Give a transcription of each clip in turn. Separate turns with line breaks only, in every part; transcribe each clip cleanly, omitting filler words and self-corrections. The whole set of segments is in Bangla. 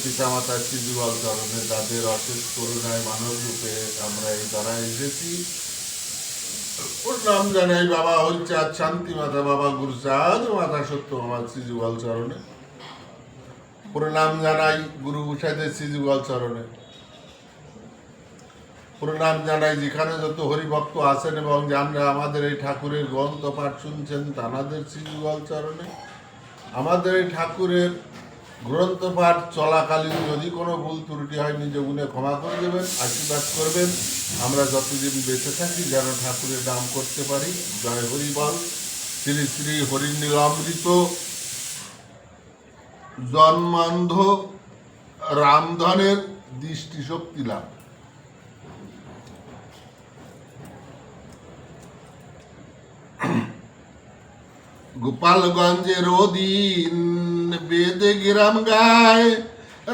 পিতামাতা শ্রীযুগল চরণে তাদের অশেষ করুণায় মানব রূপে আমরা এই দ্বারা এসেছি। প্রণাম জানাই বাবা হরিচাঁদ শান্তি মাতা, বাবা গুরুচাঁদ মাতা সত্য আমার শ্রীযুগল চরণে। প্রণাম জানাই গুরু উষাদের শ্রীযুগল চরণে। প্রণাম জানাই যেখানে যত হরিভক্ত আছেন এবং যারা আমাদের এই ঠাকুরের গ্রন্থ পাঠ শুনছেন তাদের শ্রীযুগল চরণে। আমাদের এই ঠাকুরের গ্রন্থ পাঠ চলাকালীন যদি কোনো ভুল ত্রুটি হয় নিজ গুণে ক্ষমা করে দেবেন, আশীর্বাদ করবেন। আমরা যতদিন বেঁচে থাকি যেন ঠাকুরের নাম করতে পারি। জয় হরিবল। শ্রী শ্রী হরিনীলামৃত জন্মান্ধ রামধনের দৃষ্টিশক্তি লাভ। গোপালগঞ্জের অধীন বেদে গ্রাম গায়,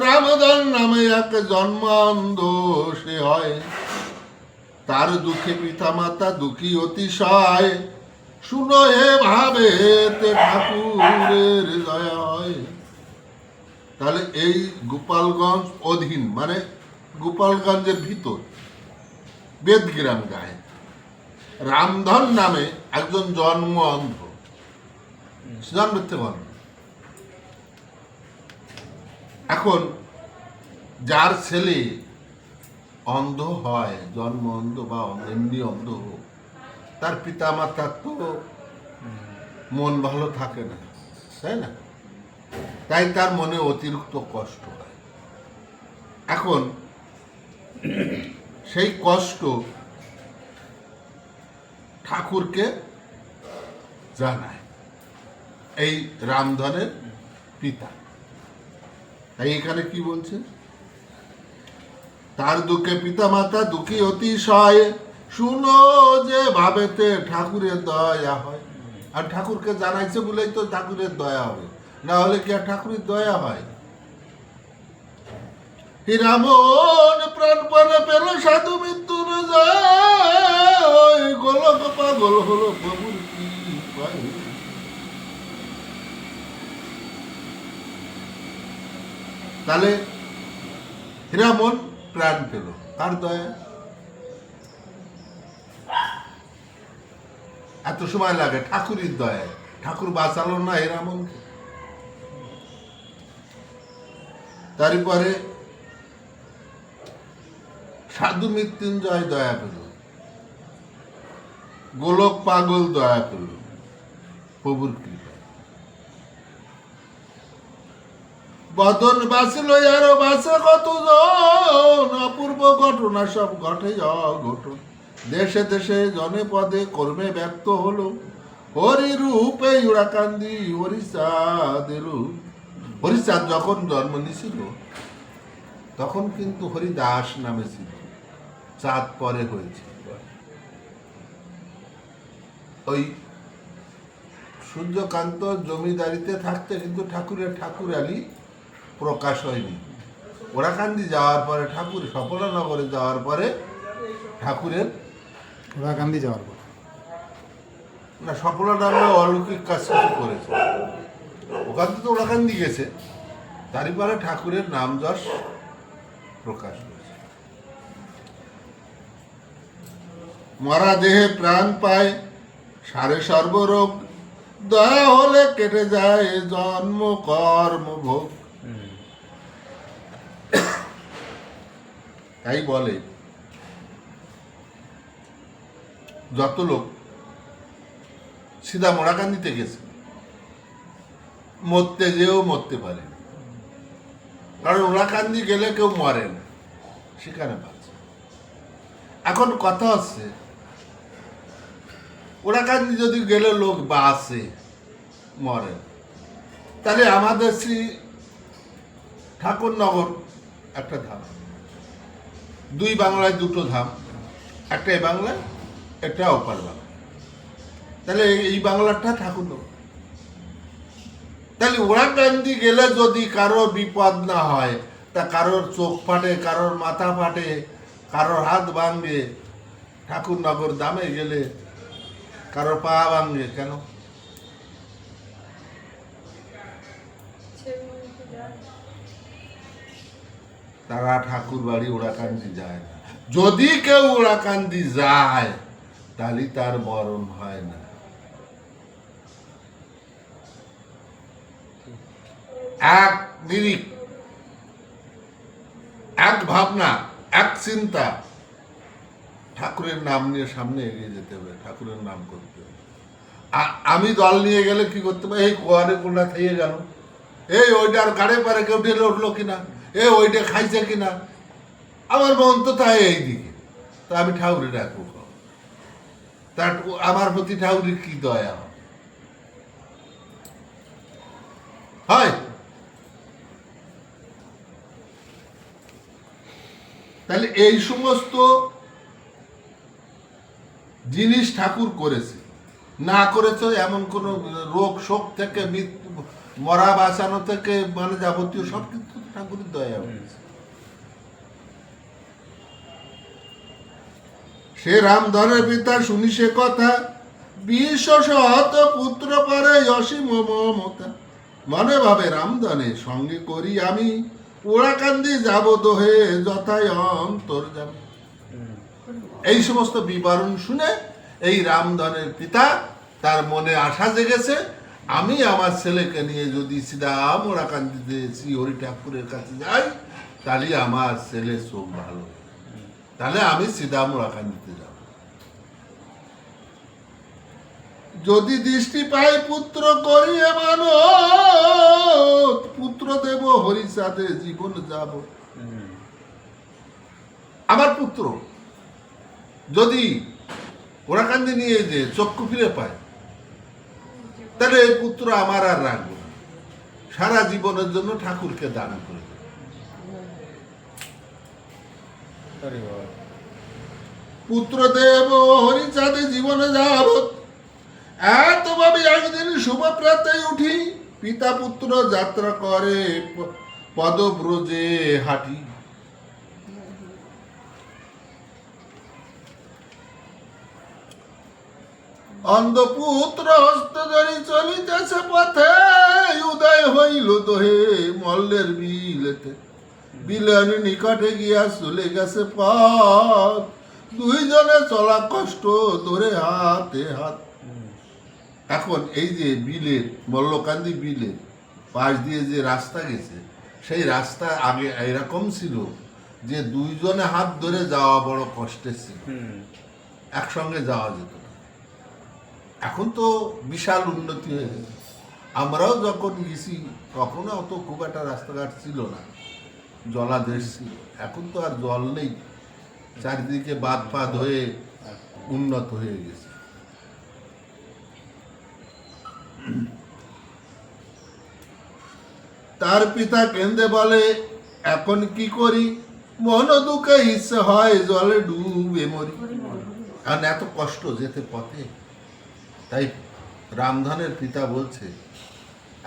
রামধন নামে এক জন্মান্ধ সে হয়। তার দুঃখে পিতা মাতা দুঃখী অতিশয়, শুনো হে ভাবে ঠাকুরের দয়া হয়। তাহলে এই গোপালগঞ্জ অধীন মানে গোপালগঞ্জের ভিতর বেদগ্রাম গায়ে রামধন নামে একজন জন্ম অন্ধ, এখন যার ছেলে অন্ধ হয়, জন্ম অন্ধ বা এমনি অন্ধ হোক, তার পিতা মাতার তো মন ভালো থাকে না, তাই না? তাই তার মনে অতিরিক্ত কষ্ট হয়। এখন সেই কষ্ট ঠাকুরকে জানায় এই রামধনের পিতা। তাই এখানে কি বলছে? তার দুঃখে পিতা মাতা দুঃখী অতিশয়, শুনো যে ভাবেতে ঠাকুরের দয়া হয়। আর ঠাকুরকে জানাইছে বলেই তো ঠাকুরের দয়া হবে, না হলে কি আর ঠাকুরের দয়া হয়? হীরামন প্রাণপণে পেল সাধু মৃত্যুর জয়, গোলক পাগল হলো প্রভুর কি পায়। তাহলে হীরামন প্রাণ পেল কার দয়া? এত সময় লাগে ঠাকুরের দয়ায়। ঠাকুর বাঁচালো না হীরামনকে? তারপরে সাধু মৃত্যুঞ্জয় দয়া পেল, গোলক পাগল দয়া পেল প্রভুর কৃপায়। বদন বাঁচল আরো বাঁচে কতজন, অপূর্ব ঘটনা সব ঘটে অঘটন। দেশে দেশে জনে পদে কর্মে ব্যক্ত হলো, হরি রূপে ইউরাকান্দি হরিচাঁদ এলো। হরিচাঁদ যখন জন্ম নিছিল তখন কিন্তু হরিদাস নামে ছিল, চাঁদ পরে হয়েছে। ওই সূর্যকান্ত জমিদারিতে থাকতে কিন্তু ঠাকুরের ঠাকুরালি প্রকাশ হয়নি। ওরাকান্দি যাওয়ার পরে ঠাকুর সফলানগরে যাওয়ার পরে ঠাকুরের
ওরাকান্দি যাওয়ার পর
না, সফলানগরে অলৌকিক কাজ কিছু করেছে, ওখান থেকে ওরাকান্দি গেছে, তারই পরে ঠাকুরের নাম যশ প্রকাশ হয়েছে। মরা দেহে প্রাণ পায় সারে সর্বরোগ, দয়া হলে কেটে যায় জন্ম কর্ম ভোগ। তাই বলে যত লোক সিধা মোড়াকান্দিতে গেছে মরতে যেও মরতে পারে, কারণ ওরাকান্দি গেলে কেউ মরে না, সেখানে বাঁচে। এখন কথা হচ্ছে ওরাকান্দি যদি গেলে লোক বাঁচে মরে, তাহলে আমাদের শ্রী ঠাকুরনগর একটা ধাম, দুই বাংলায় দুটো ধাম, একটা এই বাংলায় একটা ওপার বাংলা। তাহলে এই বাংলাটা ঠাকুরনগর। তাহলে ওরাকান্দি গেলে যদি কারো বিপদ না হয়, তা কারোর চোখ ফাটে, কারোর মাথা ফাটে, কারোর হাত ভাঙে, ঠাকুরনগর ধামে গেলে কারোর পা ভাঙে কেন? তারা ঠাকুর বাড়ি ওড়াকান্দি যায় না। যদি কেউ ওড়াকান্দি যায় তাহলে তার মরণ হয় না। এক নিরিখ, এক ভাবনা, এক চিন্তা, ঠাকুরের নাম নিয়ে সামনে এগিয়ে যেতে হবে, ঠাকুরের নাম করতে হবে। আমি দল নিয়ে গেলে কি করতে হবে? এই কোয়ারে কোনটা খেয়ে গেল, এই ওইটার গাড়ে পারে কেউ ঢেলে উঠলো কিনা, ওইটা খাইছে কিনা, আমার মন তো তাই এইদিকে। তা আমি ঠাকুরে ডাকবো, তার আমার প্রতি ঠাকুরের কি দয়া হয়? তাহলে এই সমস্ত জিনিস ঠাকুর করেছে, না করেছে এমন কোন রোগ শোক থেকে, মৃত্যু, মরা বাঁচানো থেকে, মানে যাবতীয় সব কিছু ঠাকুরের দয়া হয়েছে। সে রামধনের পিতা শুনি সে কথা, 20 পুত্র করে অসীম মমতা, মনে ভাবে রামধনে সঙ্গে করি আমি, ওড়াকান্দি যাব দোহে যথায় অন্তর যাবে। এই সমস্ত বিবরণ শুনে এই রামধনের পিতা তার মনে আশা জেগেছে, আমি আমার ছেলেকে নিয়ে যদি সিধা ওড়াকান্দিতে শ্রী হরি ঠাকুরের কাছে যাই তাহলে আমার ছেলে চোখ ভালো, তাহলে আমি সিধা ওড়াকান্দিতে যাব। যদি দৃষ্টি পাই পুত্র করিয়ে মানো, পুত্র দেব হরিচাঁদে জীবন যাব। আমার পুত্র যদি ওড়াকান্দি নিয়ে যে চক্ষু ফিরে পায়, তাহলে এই পুত্র আমার আর রাখবো না, সারা জীবনের জন্য ঠাকুরকে দান করে দেব। পুত্র দেব হরিচাঁদে জীবনে যাব, এত ভাবে একদিন শুভ প্রাতে উঠি, পিতা পুত্র যাত্রা করে পদব্রজে হাঁটি। অন্ধপুত্র হস্ত ধরি চলিতেছে পথে, উদয় হইল দোহে মল্লের বিলেতে, বিলের নিকটে গিয়া চলে গেছে পথ, দুইজনে চলা কষ্ট ধরে হাতে হাত। এখন এই যে বিলের, মল্লকান্দি বিলের পাশ দিয়ে যে রাস্তা গেছে, সেই রাস্তা আগে এরকম ছিল যে দুইজনে হাত ধরে যাওয়া বড় কষ্টের ছিল, একসঙ্গে যাওয়া যেত না। এখন তো বিশাল উন্নতি হয়ে গেছে। আমরাও যখন গেছি তখনও অত খুব একটা রাস্তাঘাট ছিল না, জলাদেশ ছিল। এখন তো আর জল নেই, চারিদিকে বাঁধ ফাঁধ হয়ে উন্নত হয়ে গেছে। তার পিতা কেন্দে বলে, এখন কি করি, মন দুঃখে ইচ্ছে হয় জলে ডুবে মরি। আর এত কষ্ট যেতে পথে, তাই রামধনের পিতা বলছে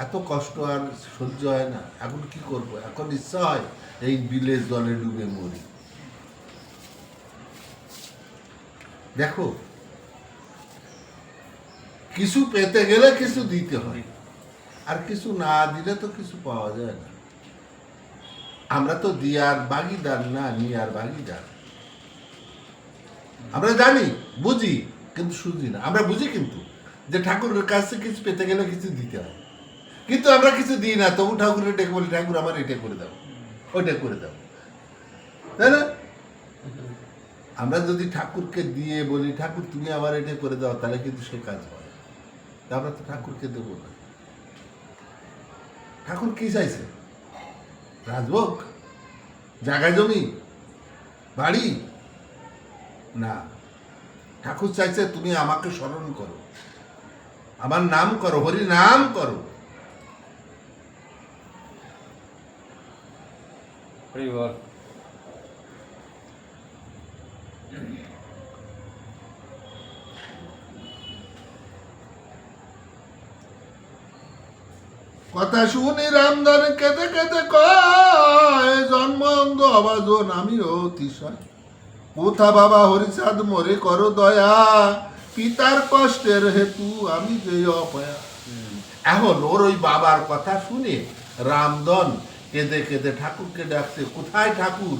এত কষ্ট আর সহ্য হয় না, এখন কি করব, এখন ইচ্ছা হয় এই বিলের জলে ডুবে মরি। দেখো, কিছু পেতে গেলে কিছু দিতে হয়, আর কিছু না দিলে তো কিছু পাওয়া যায় না। আমরা তো দিয়ার ভাগিদার না, নিয়ার ভাগিদার। আমরা জানি, বুঝি, কিন্তু শুধু না। আমরা বুঝি কিন্তু যে ঠাকুরের কাছে কিছু পেতে গেলে কিছু দিতে হয়, কিন্তু আমরা কিছু দিই না। তবু ঠাকুরের ডেকে বলি, ঠাকুর আমার এটা করে দাও, ওইটা করে দাও, তাই না? আমরা যদি ঠাকুরকে দিয়ে বলি, ঠাকুর তুমি আমার এটা করে দাও, তাহলে কিন্তু সে কাজ হয়। আমরা তো ঠাকুরকে দেবো না। ঠাকুর কি চাইছে? রাজভোগ, জায়গা জমি, বাড়ি না। ঠাকুর চাইছে তুমি আমাকে স্মরণ করো, আমার নাম করো, হরি নাম করো। কথা শুনি রামধন কেঁদে কেঁদে কয়, জন্ম অন্ধ অবাজন আমি অতিশয়, কোথা বাবা হরিচাঁদ মোরে করো দয়া, পিতার কষ্টের হেতু আমি যে অপয়া। এখন ওর ওই বাবার কথা শুনে রামধন কেঁদে কেঁদে ঠাকুরকে ডাকছে, কোথায় ঠাকুর,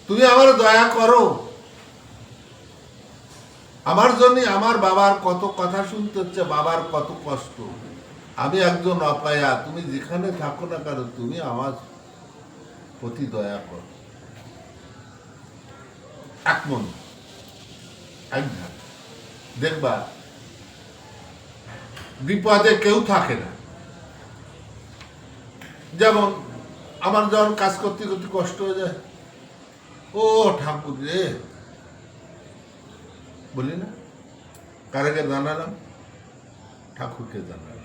তুমি আমার দয়া করো, আমার জন্য আমার বাবার কত কথা শুনতে হচ্ছে, বাবার কত কষ্ট, আমি একজন অপায়া, তুমি যেখানে থাকো না কেন তুমি আমার প্রতি দয়া করো। এক মন এক ধাপ দেখবা বিপদে কেউ থাকে না। যেমন আমার যখন কাজ করতে করতে কষ্ট হয়ে যায়, ও ঠাকুর রে বলি না, কারাকে জানালাম, ঠাকুরকে জানালাম।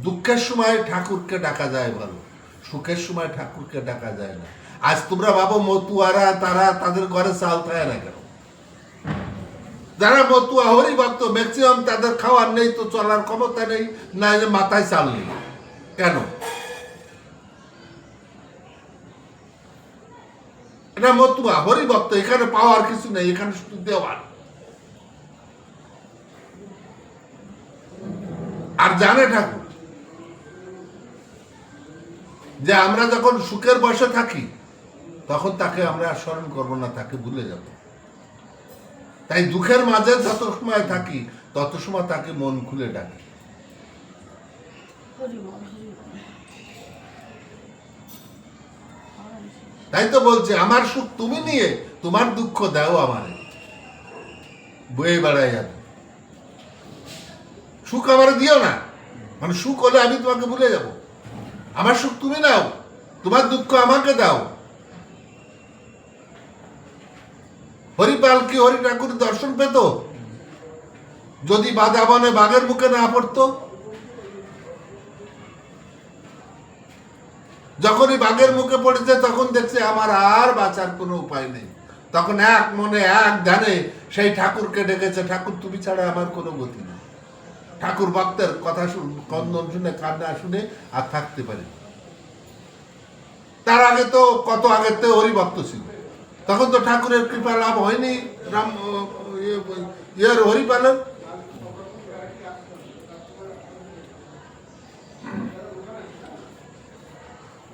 দুঃখের সময় ঠাকুরকে ডাকা যায় ভালো, সুখের সময় ঠাকুরকে ডাকা যায় না। আজ তোমরা ভাবো মতুয়ারা তারা তাদের ঘরে চাল থাকে না কেন? যারা মতুয়া হরি ভক্ত ম্যাক্সিমাম তাদের খাওয়ার নেই, তো চলার ক্ষমতা নেই, না মাথায় চাল নেই কেন? এটা মতুয়া হরি ভক্ত, এখানে পাওয়ার কিছু নেই, এখানে শুধু দেওয়ার। আর জানে ঠাকুর যে আমরা যখন সুখের বসে থাকি তখন তাকে আমরা স্মরণ করবো না, তাকে ভুলে যাব। তাই দুঃখের মাঝে যত সময় থাকি তত সময় তাকে মন খুলে ডাকি। তাই তো বলছে আমার সুখ তুমি নিয়ে তোমার দুঃখ দাও আমারে, বয়ে বেড়াই যাবে। সুখ আমার দিও না, মানে সুখ হলে আমি তোমাকে ভুলে যাব। আমার সুখ তুমি নাও, তোমার দুঃখ আমাকে দাও। হরিপাল কি হরি ঠাকুর দর্শন পেত যদি বাধা বনে বাঘের মুখে না পড়তো? যখনই বাঘের মুখে পড়েছে তখন দেখছে আমার আর বাঁচার কোনো উপায় নেই, তখন এক মনে এক ধ্যানে সেই ঠাকুরকে ডেকেছে, ঠাকুর তুমি ছাড়া আমার কোনো গতি নেই। ঠাকুর ভক্তের কথা কন্দন শুনে কান্না শুনে আর থাকতে পারে। তার আগে তো কত আগের থেকে হরিভক্ত ছিল, তখন তো ঠাকুরের কৃপা লাভ হয়নি রাম হরিপালের।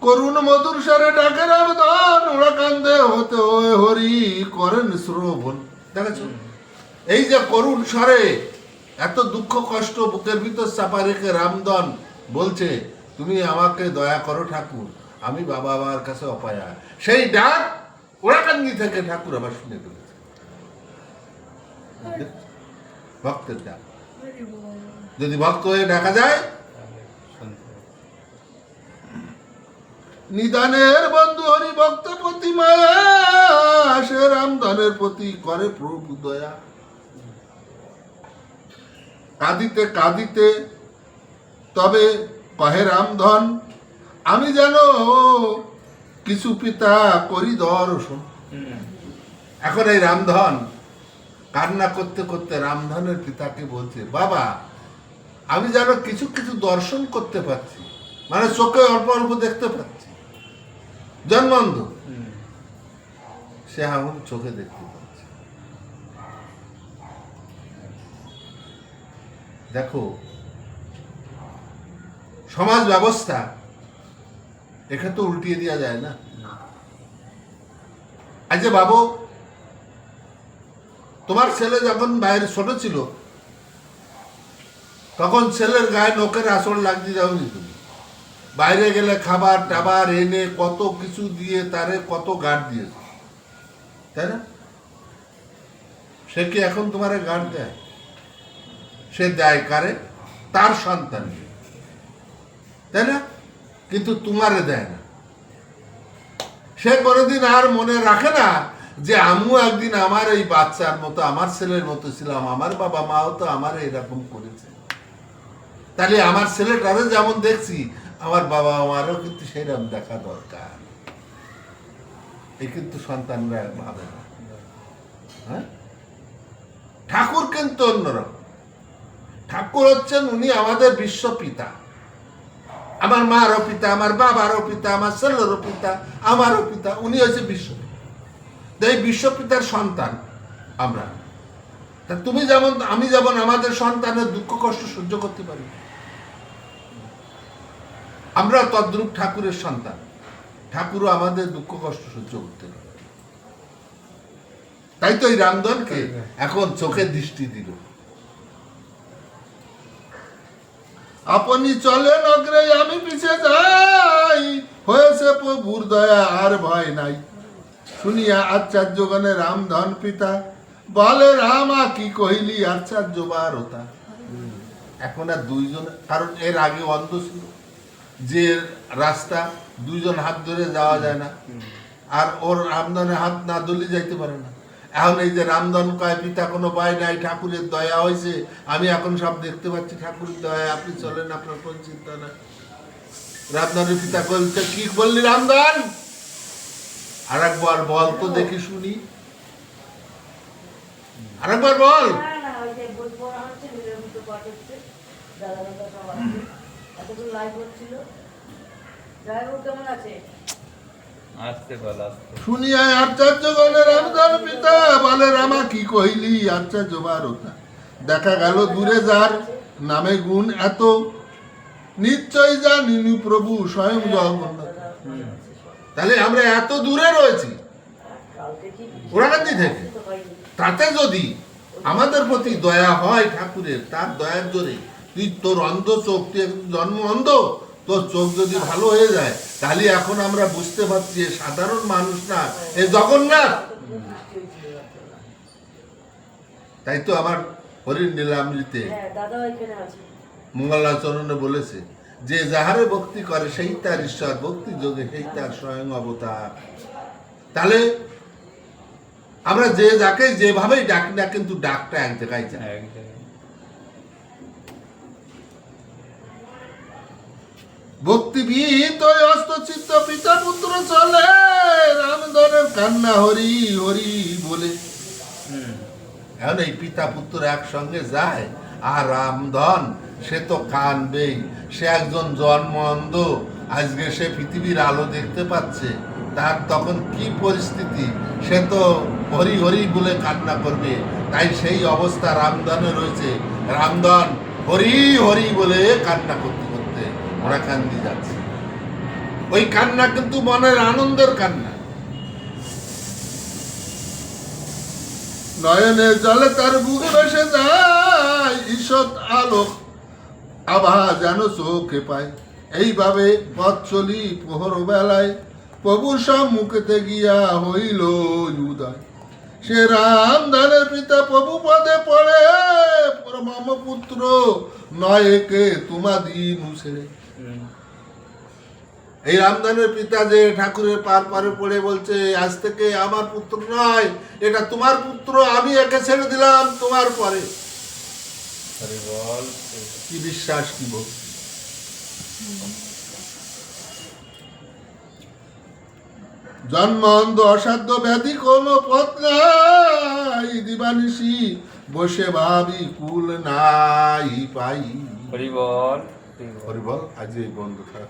করুণ মধুর স্বরে ডাকে রামধন, ওরা কান্দে হতে ওই হরি করেন শ্রবণ। দেখেছ এই যে করুণ স্বরে এত দুঃখ কষ্ট বুকের ভিতর চাপা রেখে রামধন বলছে তুমি আমাকে দয়া করো ঠাকুর, আমি বাবা আমার কাছে অপায়া। সেই ডাক ওরাকান্দি থেকে ঠাকুর আবার শুনে ফেলেছে, ভক্তের ডাক। যদি ভক্ত হয়ে ডাকা যায়, নিদানের বন্ধু হরি ভক্ত প্রতি মায়া, সে রামধনের প্রতি করে প্রভু দয়া। কাঁদিতে কাঁদিতে তবে কহে রামধন, আমি যেন কিছু পিতা করি দর্শন। এখন এই রামধন কান্না করতে করতে রামধনের পিতাকে বলছে, বাবা আমি যেন কিছু কিছু দর্শন করতে পারছি, মানে চোখে অল্প অল্প দেখতে পাচ্ছি, জন্মান্ধ সে এখন চোখে দেখতে পাচ্ছে। দেখো সমাজ ব্যবস্থা এখানে তো উল্টিয়ে দেওয়া যায় না। আচ্ছা বাবু, তোমার ছেলে যখন বাইরে ছোট ছিল তখন ছেলের গায়ে নোকের আসর লাগতে যাওনি তুমি? বাইরে গেলে খাবার টাবার এনে কত কিছু দিয়ে তারে কত গার্ড দিয়েছে, তাই না? সে কি এখন তোমার গার্ড দেয়? সে দেয় কারে? তার সন্তান, তাই না? কিন্তু তোমারে দেয় না। সে কোনোদিন আর মনে রাখে না যে আমিও একদিন আমার এই বাচ্চার মতো, আমার ছেলের মতো ছিলাম, আমার বাবা মাও তো আমার এরকম করেছে, তাহলে আমার ছেলেটারে যেমন দেখছি আমার বাবা আমারও কিন্তু সেরকম দেখা দরকার। এই কিন্তু সন্তানরা ভাবে না। হ্যাঁ, ঠাকুর কিন্তু অন্যরকম। ঠাকুর হচ্ছেন উনি আমাদের বিশ্ব পিতা, আমার মারও পিতা, আমার বাবারও পিতা, আমার ছেলেরও পিতা, আমারও পিতা। উনি হচ্ছে বিশ্বপিতা। এই বিশ্বপিতার সন্তান আমরা। তা তুমি যেমন আমি যেমন আমাদের সন্তানের দুঃখ কষ্ট সহ্য করতে পারি, আমরা তদ্রূপ ঠাকুরের সন্তান, ঠাকুরও আমাদের দুঃখ কষ্ট সহ্য করতে পারে। তাই তো এই রামধনকে এখন চোখে দৃষ্টি দিল। আপনি চলেন অগ্রে আমি পিছে যাই, হয়েছে প্রভুর দয়া আর ভয় নাই। শুনিয়া আচার্যগণে রামধন পিতা, বলে রামা কি কহিলি আচার্য বারতা। এখন আর দুইজন, কারণ এর আগে অন্ধ ছিল, যে রাস্তা দুইজন হাত ধরে যাওয়া যায় না, আর ওর রামধনের হাত না ধরলে যাইতে পারে না। এখন এই যে রামধন কয় পিতা কোনো ভয় নাই, ঠাকুরের দয়া হয়েছে, আমি এখন সব দেখতে পাচ্ছি ঠাকুরের দয়া, আপনি চলেন, আপনার কোন চিন্তা না। রামধনের পিতা বলছে, কি বললি রামধন, আর একবার বল তো দেখি শুনি, আর একবার বল। শুনিয়া আচার্যগণের রামধন পিতা, বলে রামা কি কহিলি আচার্য বারতা। দেখা গেল দূরে যার নামে গুণ এত, নিশ্চয় জানিনি প্রভু স্বয়ং জগন্নাথ। তাহলে আমরা এত দূরে রয়েছি ওরাকান্দি থেকে, তাতে যদি আমাদের প্রতি দয়া হয় ঠাকুরের, তার দয়ার জোরে তুই তোর অন্ধ চোখ, তুই জন্ম অন্ধ, তোর চোখ যদি ভালো হয়ে যায়, তাহলে এখন আমরা বুঝতে পারছি এ সাধারণ মানুষ না, এ জগন্নাথ। তাই তো আমার হরিণ নীলামৃতে মঙ্গলাচরণে বলেছে যে যাহারে ভক্তি করে সেই তার ঈশ্বর, ভক্তি যোগে সেই তার স্বয়ং অবতার। তাহলে আমরা যে যাকে যেভাবেই ডাকি না, কিন্তু ডাকটা এক জায়গায় যায়। ভক্তি বিহিত অস্তচিত্ত পিতা পুত্র চলে, রামধনের কান্না হরি হরি বলে। এখন এই পিতা পুত্র একসঙ্গে যায়, আর রামধন সে তো কানবেই, সে একজন জন্ম অন্ধ, আজকে সে পৃথিবীর আলো দেখতে পাচ্ছে, তার তখন কি পরিস্থিতি, সে তো হরি হরি বলে কান্না করবে। তাই সেই অবস্থা রামধনে রয়েছে, রামধন হরি হরি বলে কান্না করতে করতে ওরা কান্দি যাচ্ছে। ওই কান্না কিন্তু মনের আনন্দের কান্না, নয়নের জলে তার বুকে ভেসে যায়, ঈষৎ আলোক আভা যেন চোখে পায়। এইভাবে পথ চলি প্রহর বেলায়, প্রভু সম্মুখেতে গিয়া হইল উদয়। সে রামধনের পিতা প্রভু পদে পড়ে, মম পুত্র নয় কে তোমাদি নুসেরে। এই রামধনের পিতা যে ঠাকুরের পার পারে পড়ে বলছে, আজ থেকে আমার পুত্র নয়, এটা তোমার পুত্র, আমি একে ছেড়ে দিলাম তোমার পরে। কি বিশ্বাস, কি ভক্তি। জন্ম অন্ধ অসাধ্য ব্যাধি কোনো পথ নাই, দিবানিশি বসে ভাবি কুল নাই পাই। হরিবল। হরিবল। আজ এই বন্ধ থাক।